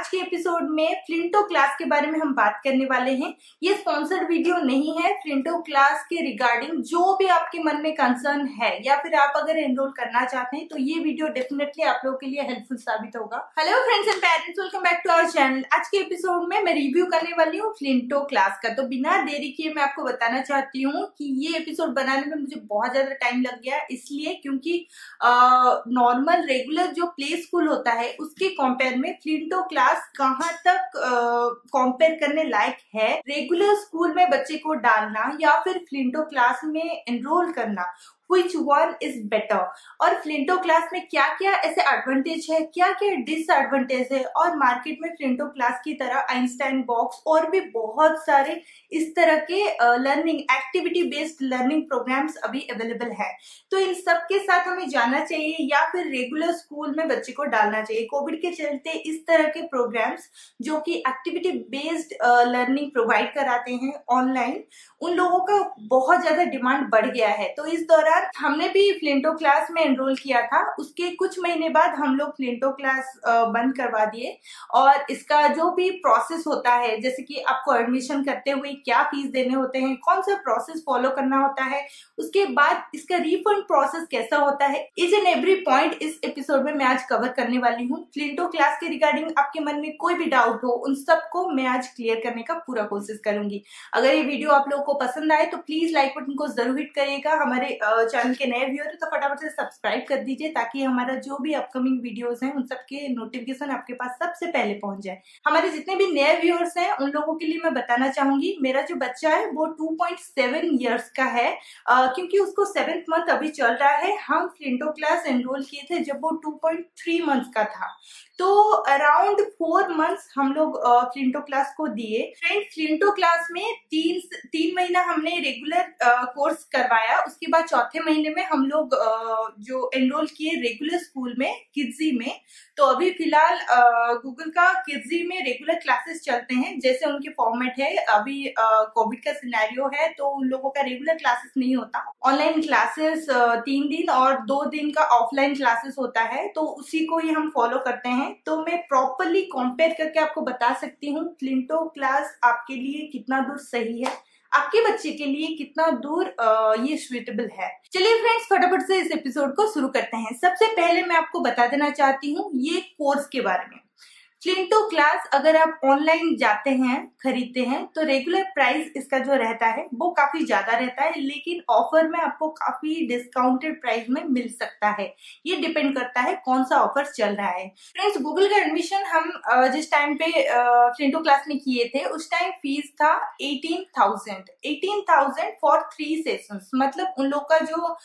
आज के एपिसोड में फ्लिंटो क्लास के बारे में हम बात करने वाले हैं। ये स्पॉन्सर्ड वीडियो नहीं है। फ्लिंटो क्लास के रिगार्डिंग जो भी आपके मन में कंसर्न है या फिर आप अगर एनरोल करना चाहते हैं तो ये वीडियो डेफिनेटली आप लोगों के लिए हेल्पफुल साबित होगा। Hello friends and parents, welcome back to our channel. आज के एपिसोड में मैं रिव्यू करने वाली हूँ फ्लिंटो क्लास का। तो बिना देरी किए मैं आपको बताना चाहती हूँ कि ये एपिसोड बनाने में मुझे बहुत ज्यादा टाइम लग गया, इसलिए क्योंकि नॉर्मल रेगुलर जो प्ले स्कूल होता है उसके कंपेयर में फ्लिंटो क्लास कहाँ तक कंपेयर करने लायक है, रेगुलर स्कूल में बच्चे को डालना या फिर फ्लिंटो क्लास में एनरोल करना, which one is better, और फ्लिंटो क्लास में क्या क्या ऐसे एडवांटेज है, क्या क्या डिसएडवांटेज है, और मार्केट में फ्लिंटो क्लास की तरह आइंस्टाइन बॉक्स और भी बहुत सारे इस तरह के learning activity based learning programs अभी अवेलेबल है। तो इन सब के साथ हमें जाना चाहिए या फिर रेगुलर स्कूल में बच्चे को डालना चाहिए। कोविड के चलते इस तरह के प्रोग्राम्स जो कि एक्टिविटी बेस्ड लर्निंग प्रोवाइड कराते हैं ऑनलाइन, उन लोगों का बहुत ज्यादा डिमांड बढ़ गया है। तो इस दौरान हमने भी फ्लिंटो क्लास में एनरोल किया था। उसके कुछ महीने बाद हम लोग फ्लिंटो क्लास बंद करवा दिए, और इसका जो भी प्रोसेस होता है, जैसे कि आपको एडमिशन करते हुए क्या फीस देने होते हैं, कौन सा प्रोसेस फॉलो करना होता है, उसके बाद इसका रिफंड प्रोसेस कैसा होता है, ईच एंड एवरी पॉइंट इस एपिसोड में मैं आज कवर करने वाली हूँ। फ्लिंटो क्लास के रिगार्डिंग आपके मन में कोई भी डाउट हो, उन सबको मैं आज क्लियर करने का पूरा कोशिश करूंगी। अगर ये वीडियो आप लोगों को पसंद आए तो प्लीज लाइक बटन को जरूर हिट करिएगा। हमारे चैनल के नए व्यूअर तो फटाफट से सब्सक्राइब कर दीजिए ताकि हमारा जो भी अपकमिंग वीडियोस हैं उन सबके नोटिफिकेशन आपके पास सबसे पहले पहुंच जाए। हमारे जितने भी नए व्यूअर्स हैं उन लोगों के लिए मैं बताना चाहूंगी, मेरा जो बच्चा है वो 2.7 इयर्स का है, क्योंकि उसको 7th मंथ अभी चल रहा है। हम फ्लिंटो क्लास एनरोल किए थे जब वो 2.3 मंथ का था, तो अराउंड 4 मंथ्स हम लोग फ्लिंटो क्लास को दिए। फ्रेंड, फ्लिंटो क्लास में तीन महीना हमने रेगुलर कोर्स करवाया। उसके बाद चौथे महीने में हम लोग जो एनरोल किए रेगुलर स्कूल में किड्जी में। तो अभी फिलहाल गूगल का किड्जी में रेगुलर क्लासेस चलते हैं, जैसे उनके फॉर्मेट है। अभी कोविड का सिनेरियो है तो उन लोगों का रेगुलर क्लासेस नहीं होता, ऑनलाइन क्लासेस 3 दिन और 2 दिन का ऑफलाइन क्लासेस होता है, तो उसी को ही हम फॉलो करते हैं। तो मैं प्रॉपरली कंपेयर करके आपको बता सकती हूँ फ्लिंटो क्लास आपके लिए कितना दूर सही है, आपके बच्चे के लिए कितना दूर ये सुइटेबल है। चलिए फ्रेंड्स, फटाफट से इस एपिसोड को शुरू करते हैं। सबसे पहले मैं आपको बता देना चाहती हूँ ये कोर्स के बारे में। फ्लिंटो क्लास अगर आप ऑनलाइन जाते हैं, खरीदते हैं, तो रेगुलर प्राइस इसका जो रहता है वो काफी ज्यादा रहता है, लेकिन ऑफर में आपको काफी डिस्काउंटेड प्राइस में मिल सकता है। ये डिपेंड करता है कौन सा ऑफर चल रहा है। फ्रेंड्स, गूगल का एडमिशन हम जिस टाइम पे फ्लिंटो क्लास में किए थे उस टाइम फीस था 18,000 फॉर 3 सेशंस। मतलब उन लोग का जो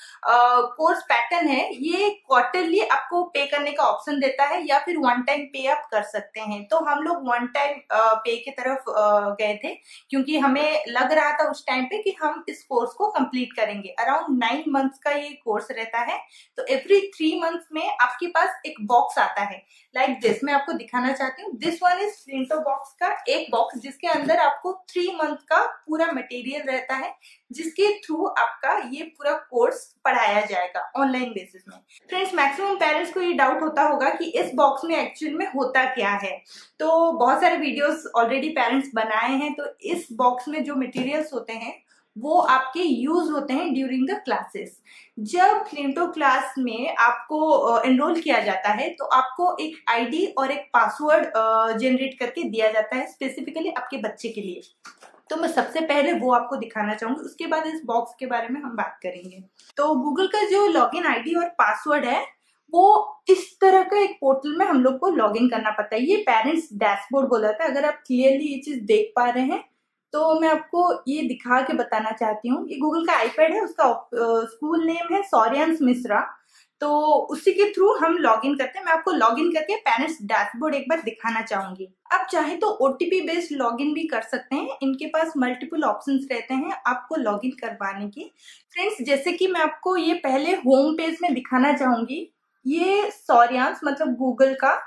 कोर्स पैटर्न है ये क्वार्टरली आपको पे करने का ऑप्शन देता है, या फिर वन टाइम पे आप कर सकते हैं। तो हम लोग वन टाइम पे की तरफ गए थे, क्योंकि हमें लग रहा था उस टाइम पे कि हम इस कोर्स को कंप्लीट करेंगे। अराउंड 9 मंथ्स का ये कोर्स रहता है। तो एवरी 3 मंथ्स में आपके पास एक बॉक्स आता है, लाइक दिस। मैं आपको दिखाना चाहती हूँ, दिस वन इज फ्लिंटो बॉक्स का एक बॉक्स, जिसके अंदर आपको 3 मंथ का पूरा मटेरियल रहता है, जिसके थ्रू आपका ये पूरा कोर्स पढ़ाया जाएगा ऑनलाइन बेसिस में। फ्रेंड्स, मैक्सिमम पेरेंट्स को ये डाउट होता होगा कि इस बॉक्स में एक्चुअल में होता क्या है। तो बहुत सारे वीडियोस ऑलरेडी पेरेंट्स बनाए हैं। तो इस बॉक्स में जो मटेरियल्स होते हैं वो आपके यूज होते हैं ड्यूरिंग द क्लासेस। जब फ्लिंटो क्लास में आपको एनरोल किया जाता है तो आपको एक आईडी और एक पासवर्ड जनरेट करके दिया जाता है स्पेसिफिकली आपके बच्चे के लिए। तो मैं सबसे पहले वो आपको दिखाना चाहूंगी, उसके बाद इस बॉक्स के बारे में हम बात करेंगे। तो गूगल का जो लॉगिन आईडी और पासवर्ड है वो इस तरह का एक पोर्टल में हम लोग को लॉगिन करना पड़ता है। ये पेरेंट्स डैशबोर्ड बोला था। अगर आप क्लियरली ये चीज देख पा रहे हैं तो मैं आपको ये दिखा के बताना चाहती हूँ। ये गूगल का आईपैड है, उसका स्कूल नेम है सौर्यांश मिश्रा। तो उसी के थ्रू हम लॉगिन करते हैं। मैं आपको लॉगिन करके पेरेंट्स डैशबोर्ड एक बार दिखाना चाहूंगी। आप चाहे तो ओटीपी बेस्ड लॉगिन भी कर सकते हैं, इनके पास मल्टीपल ऑप्शंस रहते हैं आपको लॉगिन करवाने की। फ्रेंड्स, जैसे कि मैं आपको ये पहले होम पेज में दिखाना चाहूंगी। ये सौर्यांश मतलब गूगल का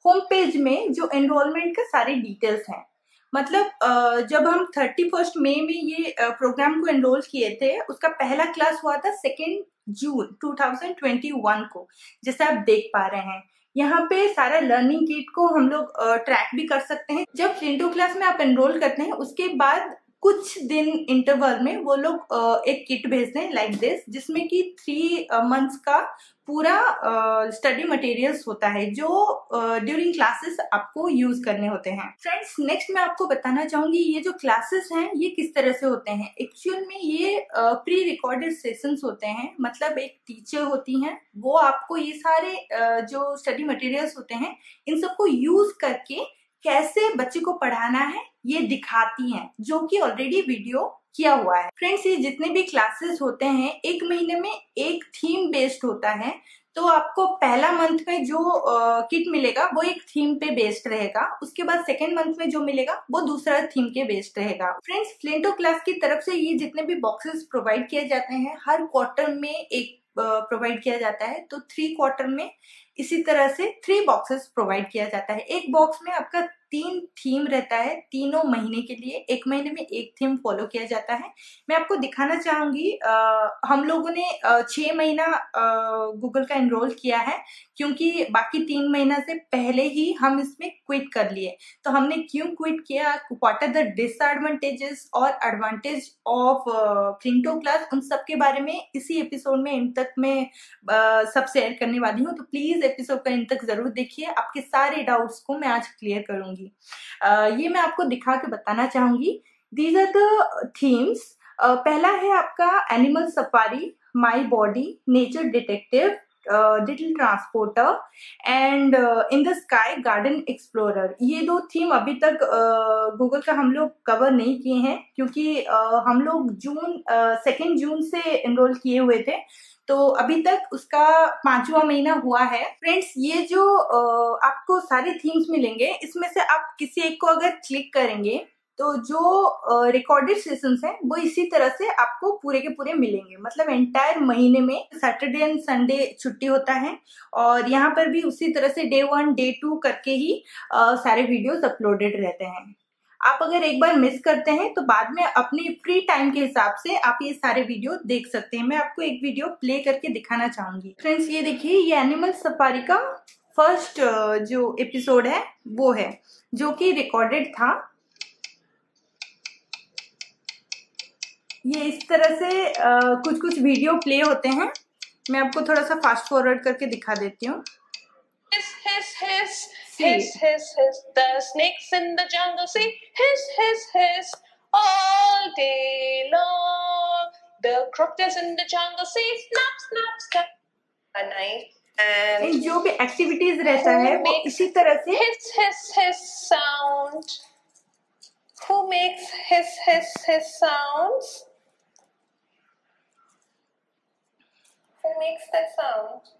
होम पेज में जो एनरोलमेंट का सारे डिटेल्स हैं। मतलब जब हम 31 मई में ये प्रोग्राम को एनरोल किए थे, उसका पहला क्लास हुआ था 2 जून 2021 को, जैसे आप देख पा रहे हैं। यहाँ पे सारा लर्निंग किट को हम लोग ट्रैक भी कर सकते हैं। जब फ्लिंटो क्लास में आप एनरोल करते हैं उसके बाद कुछ दिन इंटरवल में वो लोग एक किट भेजते हैं लाइक दिस, जिसमें कि 3 मंथ्स का पूरा स्टडी मटेरियल्स होता है जो ड्यूरिंग क्लासेस आपको यूज करने होते हैं। फ्रेंड्स, नेक्स्ट मैं आपको बताना चाहूंगी ये जो क्लासेस हैं ये किस तरह से होते हैं। एक्चुअल में ये प्री रिकॉर्डेड सेशंस होते हैं, मतलब एक टीचर होती हैं वो आपको ये सारे जो स्टडी मटेरियल्स होते हैं इन सबको यूज करके कैसे बच्चे को पढ़ाना है ये दिखाती हैं, जो कि ऑलरेडी वीडियो किया हुआ है। फ्रेंड्स, ये जितने भी क्लासेस होते हैं 1 महीने में एक थीम बेस्ड होता है, तो आपको पहला मंथ में जो किट मिलेगा वो एक थीम पे बेस्ड रहेगा, उसके बाद सेकेंड मंथ में जो मिलेगा वो दूसरा थीम के बेस्ड रहेगा। फ्रेंड्स, फ्लिंटो क्लास की तरफ से ये जितने भी बॉक्सेस प्रोवाइड किए जाते हैं हर क्वार्टर में एक प्रोवाइड किया जाता है, तो 3 क्वार्टर में इसी तरह से 3 बॉक्सेस प्रोवाइड किया जाता है। एक बॉक्स में आपका 3 थीम रहता है तीनों महीने के लिए, 1 महीने में एक थीम फॉलो किया जाता है। मैं आपको दिखाना चाहूंगी, हम लोगों ने 6 महीना गूगल का एनरोल किया है क्योंकि बाकी 3 महीना से पहले ही हम इसमें क्विट कर लिए। तो हमने क्यों क्विट किया, व्हाट आर द डिसएडवांटेजेस और एडवांटेज ऑफ फ्लिंटो क्लास, उन सब के बारे में इसी एपिसोड में इन तक मैं सब शेयर करने वाली हूँ। तो प्लीज एपिसोड का इन तक जरूर देखिए, आपके सारे डाउट्स को मैं आज क्लियर करूंगी। ये मैं आपको दिखा के बताना चाहूंगी। These are the themes. पहला है आपका animal safari, my body, nature detective, little transporter and in the sky, garden explorer. ये 2 थीम अभी तक गूगल का हम लोग कवर नहीं किए हैं क्योंकि हम लोग 2 जून से एनरोल किए हुए थे, तो अभी तक उसका 5वां महीना हुआ है। फ्रेंड्स, ये जो आपको सारे थीम्स मिलेंगे इसमें से आप किसी एक को अगर क्लिक करेंगे तो जो रिकॉर्डेड सेशंस हैं वो इसी तरह से आपको पूरे के पूरे मिलेंगे, मतलब एंटायर महीने में सैटरडे एंड संडे छुट्टी होता है और यहाँ पर भी उसी तरह से डे 1 डे 2 करके ही सारे वीडियोस अपलोडेड रहते हैं। आप अगर एक बार मिस करते हैं तो बाद में अपनी फ्री टाइम के हिसाब से आप ये सारे वीडियो देख सकते हैं। मैं आपको एक वीडियो प्ले करके दिखाना चाहूंगी। फ्रेंड्स, ये देखिए, ये एनिमल सफारी का फर्स्ट जो एपिसोड है वो है, जो कि रिकॉर्डेड था। ये इस तरह से कुछ कुछ वीडियो प्ले होते हैं। मैं आपको थोड़ा सा फास्ट फॉरवर्ड करके दिखा देती हूँ। Hiss, the snakes in the jungle say hiss, all day long. The crocodiles in the jungle say snap, a night and जो भी एक्टिविटीज रहता है वो इसी तरह से hiss sound. Who makes hiss sounds? Who makes that sound?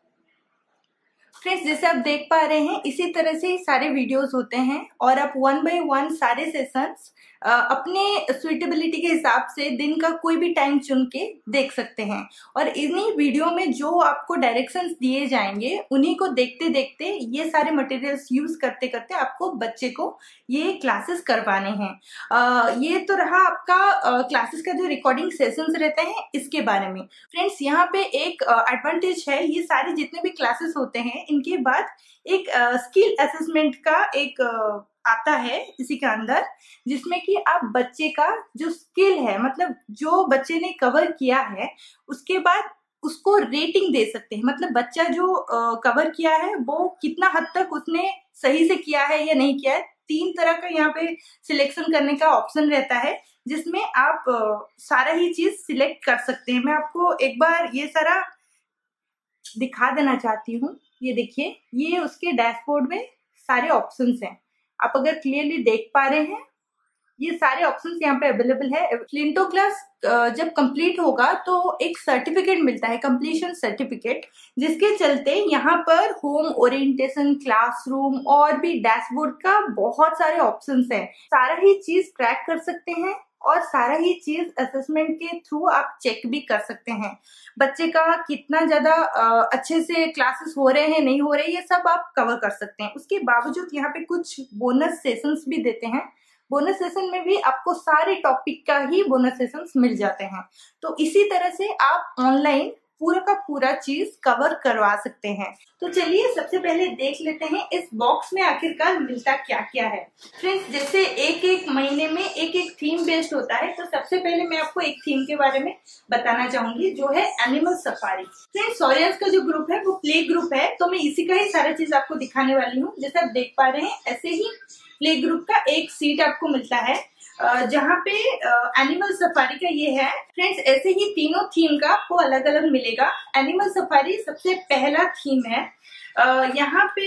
Friends, जैसे आप देख पा रहे हैं इसी तरह से सारे वीडियोस होते हैं और आप 1 बाय 1 सारे सेशंस अपने सुइटेबिलिटी के हिसाब से दिन का कोई भी टाइम चुन के देख सकते हैं। और इन्हीं वीडियो में जो आपको डायरेक्शंस दिए जाएंगे उन्हीं को देखते देखते ये सारे मटेरियल्स यूज करते करते आपको बच्चे को ये क्लासेस करवाने हैं। ये तो रहा आपका क्लासेस का जो रिकॉर्डिंग सेशंस रहते हैं इसके बारे में। फ्रेंड्स, यहाँ पे एक एडवांटेज है, ये सारे जितने भी क्लासेस होते हैं इनके बाद एक स्किल असेसमेंट का एक आता है इसी के अंदर, जिसमें कि आप बच्चे का जो स्किल है, मतलब जो बच्चे ने कवर किया है उसके बाद उसको रेटिंग दे सकते हैं। मतलब बच्चा जो कवर किया है वो कितना हद तक उसने सही से किया है या नहीं किया है। 3 तरह का यहाँ पे सिलेक्शन करने का ऑप्शन रहता है जिसमें आप सारा ही चीज सिलेक्ट कर सकते हैं। मैं आपको एक बार ये सारा दिखा देना चाहती हूँ। ये देखिए, ये उसके डैशबोर्ड में सारे ऑप्शंस हैं। आप अगर क्लियरली देख पा रहे हैं ये सारे ऑप्शंस यहाँ पे अवेलेबल है। फ्लिंटो क्लास जब कंप्लीट होगा तो एक सर्टिफिकेट मिलता है, कंप्लीशन सर्टिफिकेट, जिसके चलते यहाँ पर होम ओरिएंटेशन, क्लासरूम और भी डैशबोर्ड का बहुत सारे ऑप्शंस हैं। सारा ही चीज ट्रैक कर सकते हैं और सारा ही चीज असेसमेंट के थ्रू आप चेक भी कर सकते हैं। बच्चे का कितना ज्यादा अच्छे से क्लासेस हो रहे हैं नहीं हो रहे, ये सब आप कवर कर सकते हैं। उसके बावजूद यहाँ पे कुछ बोनस सेशंस भी देते हैं। बोनस सेशन में भी आपको सारे टॉपिक का ही बोनस सेशंस मिल जाते हैं। तो इसी तरह से आप ऑनलाइन पूरा का पूरा चीज कवर करवा सकते हैं। तो चलिए सबसे पहले देख लेते हैं इस बॉक्स में आखिरकार मिलता क्या क्या है। फ्रेंड्स, जैसे एक एक महीने में एक एक थीम बेस्ड होता है, तो सबसे पहले मैं आपको एक थीम के बारे में बताना चाहूंगी जो है एनिमल सफारी। फ्रेंड्स, सॉरियंस का जो ग्रुप है वो प्ले ग्रुप है, तो मैं इसी का ही सारा चीज आपको दिखाने वाली हूँ। जैसे आप देख पा रहे हैं ऐसे ही प्ले ग्रुप का एक सीट आपको मिलता है जहाँ पे एनिमल सफारी का ये है। फ्रेंड्स, ऐसे ही तीनों थीम का आपको अलग अलग मिलेगा। एनिमल सफारी सबसे पहला थीम है। यहाँ पे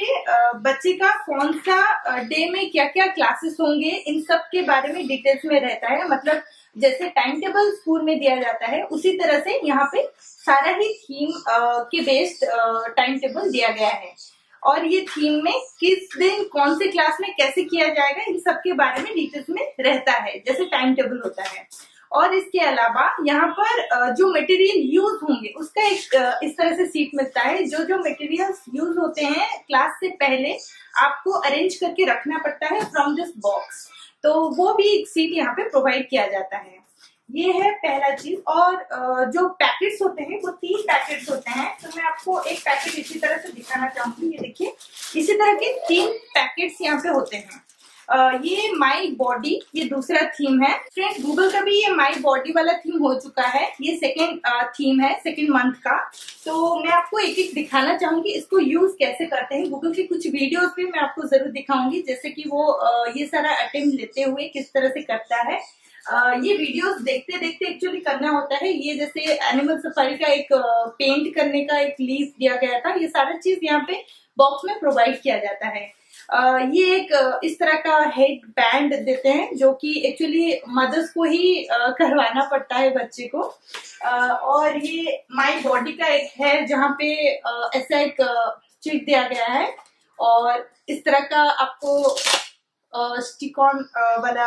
बच्चे का कौन सा डे में क्या क्या क्लासेस होंगे इन सब के बारे में डिटेल्स में रहता है। मतलब जैसे टाइम टेबल स्कूल में दिया जाता है उसी तरह से यहाँ पे सारा ही थीम के बेस्ड टाइम टेबल दिया गया है। और ये थीम में किस दिन कौन से क्लास में कैसे किया जाएगा इन सब के बारे में डिटेल्स में रहता है, जैसे टाइम टेबल होता है। और इसके अलावा यहाँ पर जो मटेरियल यूज होंगे उसका एक इस तरह से सीट मिलता है। जो जो मटेरियल्स यूज होते हैं क्लास से पहले आपको अरेंज करके रखना पड़ता है फ्रॉम दिस बॉक्स, तो वो भी एक सीट यहाँ पे प्रोवाइड किया जाता है। ये है पहला चीज। और जो पैकेट्स होते हैं वो 3 पैकेट्स होते हैं, तो मैं आपको एक पैकेट इसी तरह से दिखाना चाहूंगी। ये देखिए, इसी तरह के 3 पैकेट्स यहाँ पे होते हैं। ये माई बॉडी, ये दूसरा थीम है। फ्रेंड्स, गूगल का भी ये माई बॉडी वाला थीम हो चुका है, ये सेकेंड थीम है, सेकेंड मंथ का। तो मैं आपको एक एक दिखाना चाहूंगी इसको यूज कैसे करते हैं। गूगल की कुछ वीडियोस भी मैं आपको जरूर दिखाऊंगी, जैसे कि वो ये सारा अटेम्प्ट लेते हुए किस तरह से करता है। ये वीडियोस देखते देखते एक्चुअली करना होता है। ये जैसे एनिमल सफारी का एक पेंट करने का एक लीफ दिया गया था, ये सारा चीज यहाँ पे बॉक्स में प्रोवाइड किया जाता है। ये एक इस तरह का हेड बैंड देते हैं जो कि एक्चुअली मदर्स को ही करवाना पड़ता है बच्चे को। और ये माई बॉडी का एक है जहाँ पे ऐसा एक चिट दिया गया है और इस तरह का आपको स्टिक ऑन वाला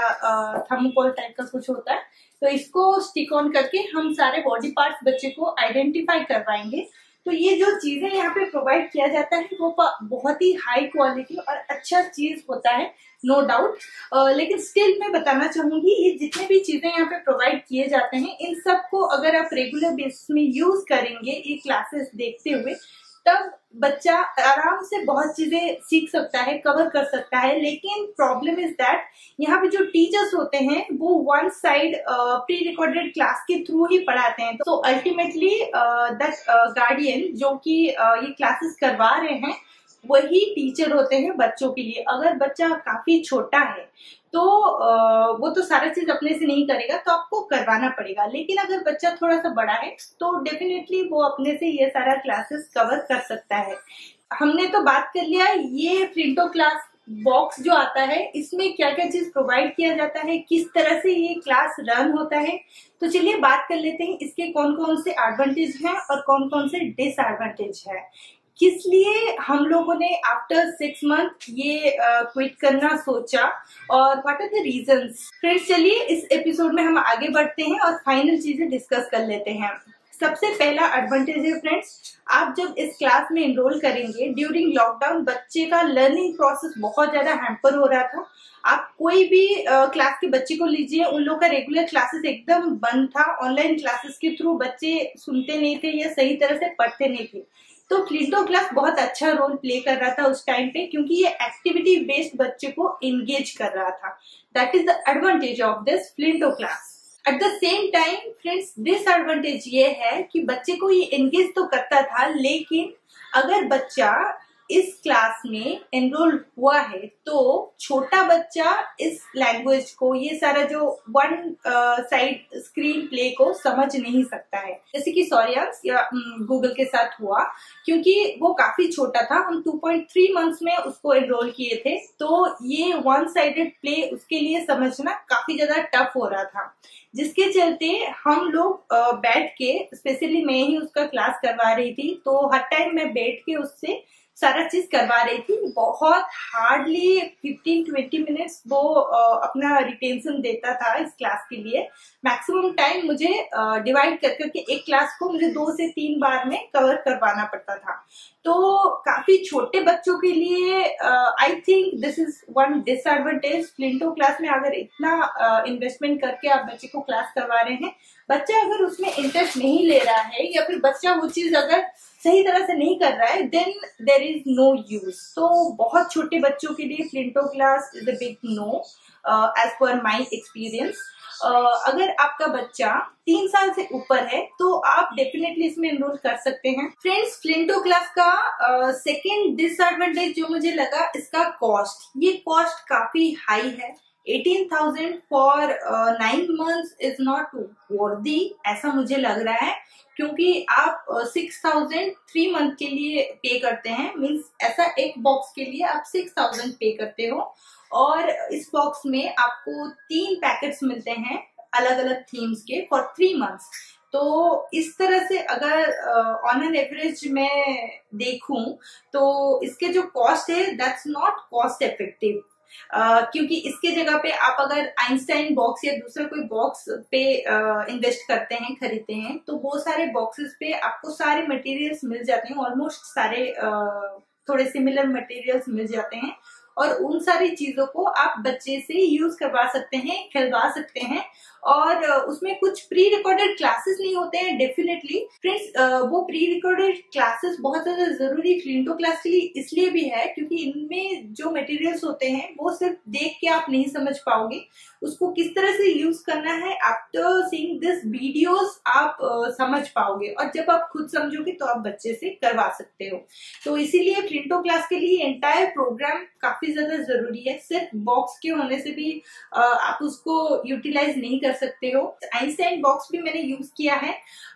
थर्मोकोल टाइप का कुछ होता है, तो इसको स्टिक ऑन करके हम सारे बॉडी पार्ट्स बच्चे को आइडेंटिफाई करवाएंगे। तो ये जो चीजें यहाँ पे प्रोवाइड किया जाता है वो बहुत ही हाई क्वालिटी और अच्छा चीज होता है, नो डाउट। लेकिन स्टिल मैं बताना चाहूंगी ये जितने भी चीजें यहाँ पे प्रोवाइड किए जाते हैं इन सब को अगर आप रेगुलर बेसिस में यूज करेंगे ये क्लासेस देखते हुए, तब बच्चा आराम से बहुत चीजें सीख सकता है, कवर कर सकता है। लेकिन प्रॉब्लम इज दैट यहाँ पे जो टीचर्स होते हैं वो one side pre recorded class के थ्रू ही पढ़ाते हैं। तो अल्टीमेटली दैट गार्डियन जो कि ये क्लासेस करवा रहे हैं वही टीचर होते हैं बच्चों के लिए। अगर बच्चा काफी छोटा है तो वो तो सारा चीज अपने से नहीं करेगा, तो आपको करवाना पड़ेगा। लेकिन अगर बच्चा थोड़ा सा बड़ा है तो डेफिनेटली वो अपने से ये सारा क्लासेस कवर कर सकता है। हमने तो बात कर लिया ये फ्लिंटो क्लास बॉक्स जो आता है इसमें क्या क्या चीज प्रोवाइड किया जाता है, किस तरह से ये क्लास रन होता है। तो चलिए बात कर लेते हैं इसके कौन कौन से एडवांटेज हैं और कौन कौन से डिसएडवांटेज है। किस लिए हम लोगों ने आफ्टर 6 मंथ ये क्विट करना सोचा और what are the reasons. Friends, चलिए इस एपिसोड में हम आगे बढ़ते हैं और फाइनल चीजें डिस्कस कर लेते हैं। सबसे पहला एडवांटेज है फ्रेंड्स, आप जब इस क्लास में एनरोल करेंगे ड्यूरिंग लॉकडाउन बच्चे का लर्निंग प्रोसेस बहुत ज्यादा हैम्पर हो रहा था। आप कोई भी क्लास के बच्चे को लीजिए, उन लोग का रेगुलर क्लासेस एकदम बंद था। ऑनलाइन क्लासेस के थ्रू बच्चे सुनते नहीं थे या सही तरह से पढ़ते नहीं थे। तो फ्लिंटो क्लास बहुत अच्छा रोल प्ले कर रहा था उस टाइम पे, क्योंकि ये एक्टिविटी बेस्ड बच्चे को एंगेज कर रहा था। That is the advantage of this Flinto class. At the same time friends, disadvantage ये है कि बच्चे को ये एंगेज तो करता था, लेकिन अगर बच्चा इस क्लास में एनरोल हुआ है तो छोटा बच्चा इस लैंग्वेज को, ये सारा जो वन साइड स्क्रीन प्ले को समझ नहीं सकता है, जैसे कि सॉरियंस या गूगल के साथ हुआ। क्योंकि वो काफी छोटा था, हम 2.3 मंथ्स में उसको एनरोल किए थे, तो ये वन साइडेड प्ले उसके लिए समझना काफी ज्यादा टफ हो रहा था, जिसके चलते हम लोग बैठ के, स्पेशली मैं ही उसका क्लास करवा रही थी, तो हर टाइम मैं बैठ के उससे सारा चीज करवा रही थी। बहुत हार्डली 15-20 मिनट्स वो अपना रिटेंशन देता था इस क्लास के लिए। मैक्सिमम टाइम मुझे डिवाइड कर करके एक क्लास को मुझे 2 से 3 बार में कवर करवाना पड़ता था। तो काफी छोटे बच्चों के लिए I think this is one disadvantage. Flinto class में अगर इतना इन्वेस्टमेंट करके आप बच्चे को क्लास करवा रहे हैं, बच्चा अगर उसमें इंटरेस्ट नहीं ले रहा है या फिर बच्चा वो चीज अगर सही तरह से नहीं कर रहा है, then there is no use. तो बहुत छोटे बच्चों के लिए Flinto class is a big no as per my experience. अगर आपका बच्चा 3 साल से ऊपर है तो आप डेफिनेटली इसमें एनरोल कर सकते हैं। फ्रेंड्स, फ्लिंटो क्लास का सेकेंड डिसएडवांटेज जो मुझे लगा, इसका कॉस्ट। ये कॉस्ट काफी हाई है। 18,000 for 9 months is not worthy, ऐसा मुझे लग रहा है, क्योंकि आप 6,000 3 month के लिए पे करते हैं। मीन्स ऐसा एक बॉक्स के लिए आप 6,000 पे करते हो, और इस बॉक्स में आपको 3 पैकेट्स मिलते हैं अलग अलग थीम्स के फॉर 3 months। तो इस तरह से अगर ऑन एन एवरेज मैं देखूं तो इसके जो कॉस्ट है दैट्स नॉट कॉस्ट इफेक्टिव, क्योंकि इसके जगह पे आप अगर आइंस्टाइन बॉक्स या दूसरा कोई बॉक्स पे इन्वेस्ट करते हैं, खरीदते हैं, तो वो सारे बॉक्सेस पे आपको सारे मटेरियल्स मिल जाते हैं, ऑलमोस्ट सारे थोड़े सिमिलर मटेरियल्स मिल जाते हैं, और उन सारी चीजों को आप बच्चे से यूज करवा सकते हैं, खिलवा सकते हैं, और उसमें कुछ प्री रिकॉर्डेड क्लासेस नहीं होते हैं डेफिनेटली। फ्रेंड्स, वो प्री रिकॉर्डेड क्लासेस बहुत ज्यादा जरूरी फ्लिंटो क्लास के लिए इसलिए भी है क्योंकि इनमें जो मटेरियल्स होते हैं वो सिर्फ देख के आप नहीं समझ पाओगे, उसको किस तरह से यूज करना है आफ्टर सीइंग दिस वीडियोस आप समझ पाओगे, और जब आप खुद समझोगे तो आप बच्चे से करवा सकते हो। तो इसीलिए फ्लिंटो क्लास के लिए एंटायर प्रोग्राम काफी ज्यादा जरूरी है। सिर्फ बॉक्स के होने से भी आप उसको यूटिलाइज नहीं कर सकते हो। आइंस्टाइन बॉक्स भी मैंने यूज किया है,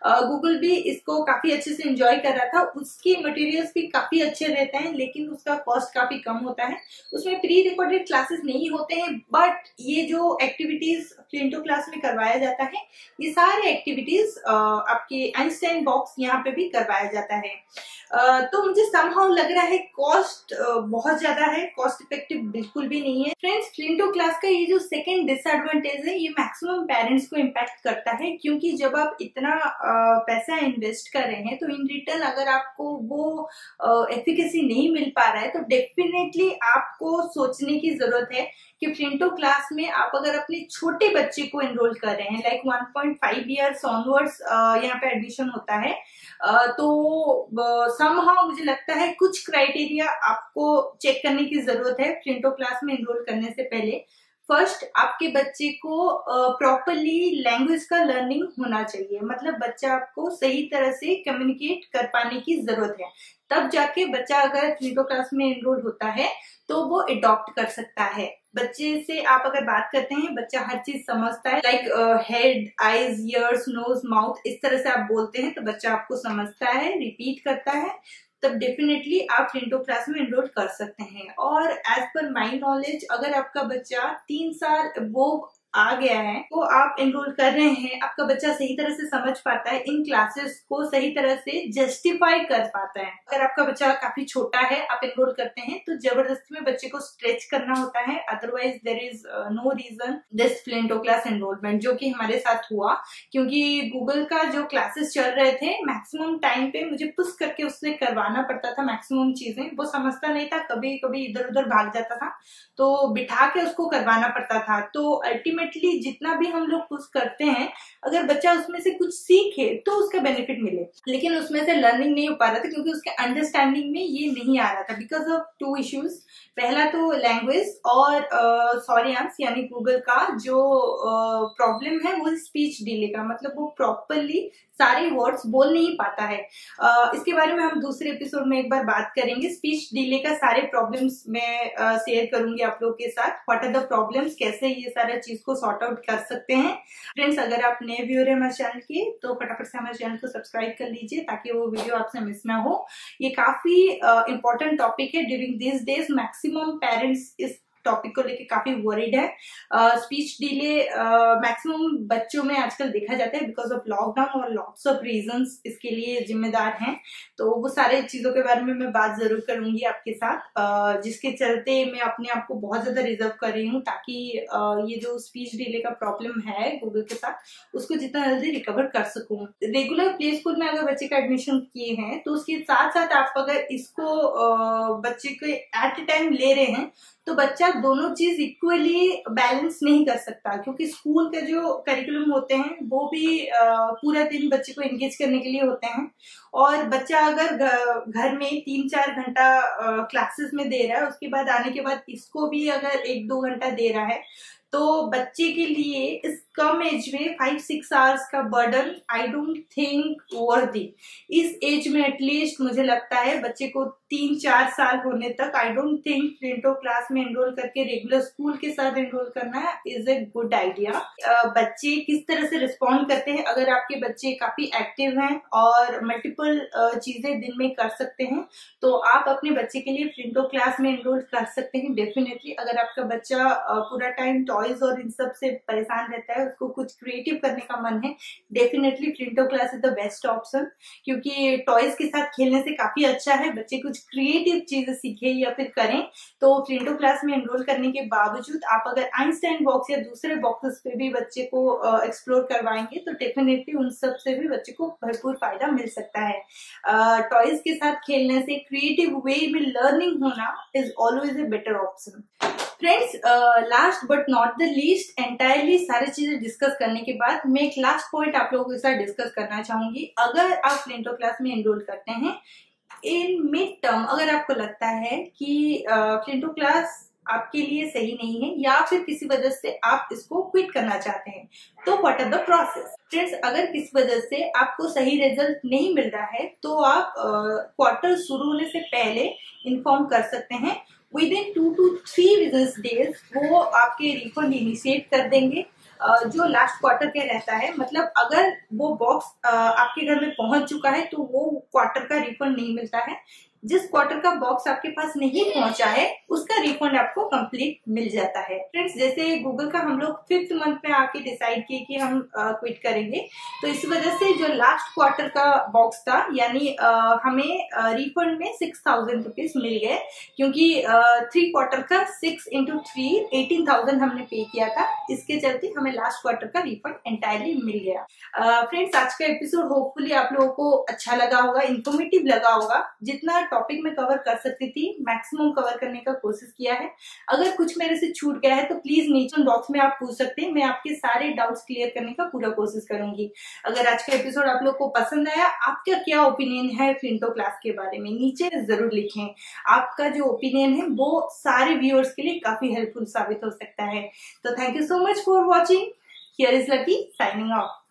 गूगल भी इसको काफी अच्छे से एंजॉय कर रहा था, उसके मटेरियल्स भी काफी अच्छे रहते हैं, लेकिन उसका कॉस्ट काफी कम होता है। उसमें प्री रिकॉर्डेड क्लासेस नहीं होते हैं, बट ये जो एक्टिविटीज फ्लिंटो क्लास में करवाया जाता है, ये सारे एक्टिविटीज आपके आइंस्टाइन बॉक्स यहाँ पे भी करवाया जाता है। तो मुझे समहाउ लग रहा है कॉस्ट बहुत ज्यादा है, कॉस्ट इफेक्टिव बिल्कुल भी नहीं है। फ्रेंड्स, फ्लिंटो क्लास का ये जो सेकेंड डिसएडवांटेज है, ये मैक्सिमम पेरेंट्स को इम्पैक्ट करता है, क्योंकि जब आप इतना पैसा इन्वेस्ट कर रहे हैं तो इन रिटर्न अगर आपको वो एफिकेसी नहीं मिल पा रहा है तो डेफिनेटली आपको सोचने की जरूरत है कि फ्लिंटो क्लास में आप अगर अपने छोटे बच्चे को एनरोल कर रहे हैं, लाइक 1.5 years ऑनवर्ड्स यहाँ पे एडमिशन होता है, तो समहाउ मुझे लगता है कुछ क्राइटेरिया आपको चेक करने की जरूरत है फ्लिंटो क्लास में एनरोल करने से पहले। फर्स्ट, आपके बच्चे को प्रॉपरली लैंग्वेज का लर्निंग होना चाहिए, मतलब बच्चा आपको सही तरह से कम्युनिकेट कर पाने की जरूरत है, तब जाके बच्चा अगर फ्लिंटो क्लास में एनरोल होता है तो वो अडॉप्ट कर सकता है। बच्चे से आप अगर बात करते हैं, बच्चा हर चीज समझता है, like head, eyes, ears, nose, mouth, इस तरह से आप बोलते हैं तो बच्चा आपको समझता है, रिपीट करता है, तब डेफिनेटली आप फ्लिंटो क्लास में एनरोल कर सकते हैं। और एज पर माई नॉलेज, अगर आपका बच्चा 3 साल वो आ गया है तो आप एनरोल कर रहे हैं, आपका बच्चा सही तरह से समझ पाता है, इन क्लासेस को सही तरह से जस्टिफाई कर पाता है। अगर आपका बच्चा काफी छोटा है, आप एनरोल करते हैं तो जबरदस्ती में बच्चे को स्ट्रेच करना होता है, otherwise there is no reason this Flinto class enrolment, जो कि हमारे साथ हुआ, क्योंकि गूगल का जो क्लासेस चल रहे थे मैक्सिमम टाइम पे मुझे पुश करके उससे करवाना पड़ता था मैक्सिमम चीजें, वो समझता नहीं था, कभी कभी इधर उधर भाग जाता था, तो बिठा के उसको करवाना पड़ता था। तो अल्टीमेटली जितना भी हम लोग पुश करते हैं, अगर बच्चा उसमें से कुछ सीखे तो उसका बेनिफिट मिले, लेकिन उसमें से लर्निंग नहीं हो पा रहा था क्योंकि उसके अंडरस्टैंडिंग में ये नहीं आ रहा था, बिकॉज ऑफ 2 issues। पहला तो लैंग्वेज, और सॉरियांस यानी गूगल का जो प्रॉब्लम है वो स्पीच डिले का, मतलब वो प्रॉपरली सारे वर्ड्स बोल नहीं पाता है। इसके बारे में हम दूसरे एपिसोड में एक बार बात करेंगे। स्पीच डिले का सारे प्रॉब्लम्स मैं शेयर करूंगी आप लोग के साथ, व्हाट आर द प्रॉब्लम्स, कैसे ये सारा चीज को सॉर्ट आउट कर सकते हैं। फ्रेंड्स, अगर आप नए व्यूअर हैं हमारे चैनल के तो फटाफट से हमारे चैनल को सब्सक्राइब कर लीजिए ताकि वो वीडियो आपसे मिस ना हो। ये काफी इंपॉर्टेंट टॉपिक है। During this days maximum parents इस टॉपिक को लेके काफी वरीड है। स्पीच डिले मैक्सिमम बच्चों में आजकल देखा जाता है बिकॉज ऑफ लॉकडाउन, और लॉट्स ऑफ रीजंस इसके लिए जिम्मेदार हैं, तो वो सारे चीजों के बारे में मैं बात जरूर करूंगी आपके साथ, जिसके चलते मैं अपने आप को बहुत ज्यादा रिजर्व कर रही हूँ ताकि ये जो स्पीच डिले का प्रॉब्लम है गूगल के साथ, उसको जितना जल्दी रिकवर कर सकूं। रेगुलर प्ले स्कूल में अगर बच्चे का एडमिशन किए हैं तो उसके साथ साथ आप अगर इसको बच्चे को एट ए टाइम ले रहे हैं तो बच्चा दोनों चीज इक्वली बैलेंस नहीं कर सकता, क्योंकि स्कूल के जो करिकुलम होते हैं वो भी पूरा दिन बच्चे को एंगेज करने के लिए होते हैं, और बच्चा अगर घर में 3-4 घंटा क्लासेस में दे रहा है, उसके बाद आने के बाद इसको भी अगर 1-2 घंटा दे रहा है, तो बच्चे के लिए इस कम एज में 5-6 आवर्स का बर्डन आई डोंट थिंक वर्दी। इस एज में एटलीस्ट मुझे लगता है बच्चे को 3-4 साल होने तक आई डोंट थिंक फ्लिंटो क्लास में एनरोल करके रेगुलर स्कूल के साथ एनरोल करना इज ए गुड आइडिया। बच्चे किस तरह से रिस्पॉन्ड करते हैं, अगर आपके बच्चे काफी एक्टिव हैं और मल्टीपल चीजें दिन में कर सकते हैं, तो आप अपने बच्चे के लिए फ्लिंटो क्लास में एनरोल कर सकते हैं डेफिनेटली। अगर आपका बच्चा पूरा टाइम टॉयज और इन सब से परेशान रहता है, उसको कुछ क्रिएटिव करने का मन है, definitely Flinto class is the best option, क्योंकि टॉयज के साथ खेलने से काफी अच्छा है। बच्चे कुछ क्रिएटिव चीजें सीखे या फिर करें, तो फ्लिंटो क्लास में एनरोल करने के बावजूद आप अगर आइंस्टाइन बॉक्स या दूसरे बॉक्सेस पे भी बच्चे को एक्सप्लोर करवाएंगे, तो डेफिनेटली उन सब से भी बच्चे को भरपूर फायदा मिल सकता है। टॉयज के साथ खेलने से क्रिएटिव वे में लर्निंग होना is always a better option. Friends, last but not the least, entirely सारी चीजें डिस्कस करने के बाद मैं एक लास्ट पॉइंट आप लोगों के साथ डिस्कस करना चाहूंगी। अगर आप फ्लिंटो क्लास में एनरोल करते हैं, इन मिड टर्म अगर आपको लगता है कि फ्लिंटो क्लास आपके लिए सही नहीं है, या फिर किसी वजह से आप इसको क्विट करना चाहते हैं, तो what are the process. Friends, अगर किसी वजह से आपको सही रिजल्ट नहीं मिल रहा है, तो आप क्वार्टर शुरू होने से पहले इन्फॉर्म कर सकते हैं। With in 2 to 3 business days वो आपके रिफंड इनिशिएट कर देंगे, जो लास्ट क्वार्टर के रहता है। मतलब अगर वो बॉक्स आपके घर में पहुंच चुका है, तो वो क्वार्टर का रिफंड नहीं मिलता है। जिस क्वार्टर का बॉक्स आपके पास नहीं पहुंचा है, उसका रिफंड आपको कंप्लीट मिल जाता है। फ्रेंड्स, जैसे गूगल का हम लोग 5th मंथ में आके डिसाइड किए कि हम क्विट करेंगे, तो इस वजह से जो लास्ट क्वार्टर का बॉक्स था, यानी हमें रिफंड में 6,000 रुपीज मिल गए, क्योंकि 3 क्वार्टर का 6 into 3 18,000 हमने पे किया था। इसके चलते हमें लास्ट क्वार्टर का रिफंड एंटायरली मिल गया। फ्रेंड्स, आज का एपिसोड होपफुली आप लोगों को अच्छा लगा होगा, इन्फॉर्मेटिव लगा होगा। जितना टॉपिक में कवर कर सकती थी मैक्सिमम कवर करने का कोशिश किया है। अगर कुछ मेरे से छूट गया है तो प्लीज नीचे बॉक्स में आप पूछ सकते हैं, मैं आपके सारे डाउट्स क्लियर करने का पूरा कोशिश करूंगी। अगर आज का एपिसोड आप लोग को पसंद आया, आपका क्या ओपिनियन है फ्लिंटो क्लास के बारे में, नीचे जरूर लिखें। आपका जो ओपिनियन है वो सारे व्यूअर्स के लिए काफी हेल्पफुल साबित हो सकता है। तो thank you so much for watching. Here is lucky signing off.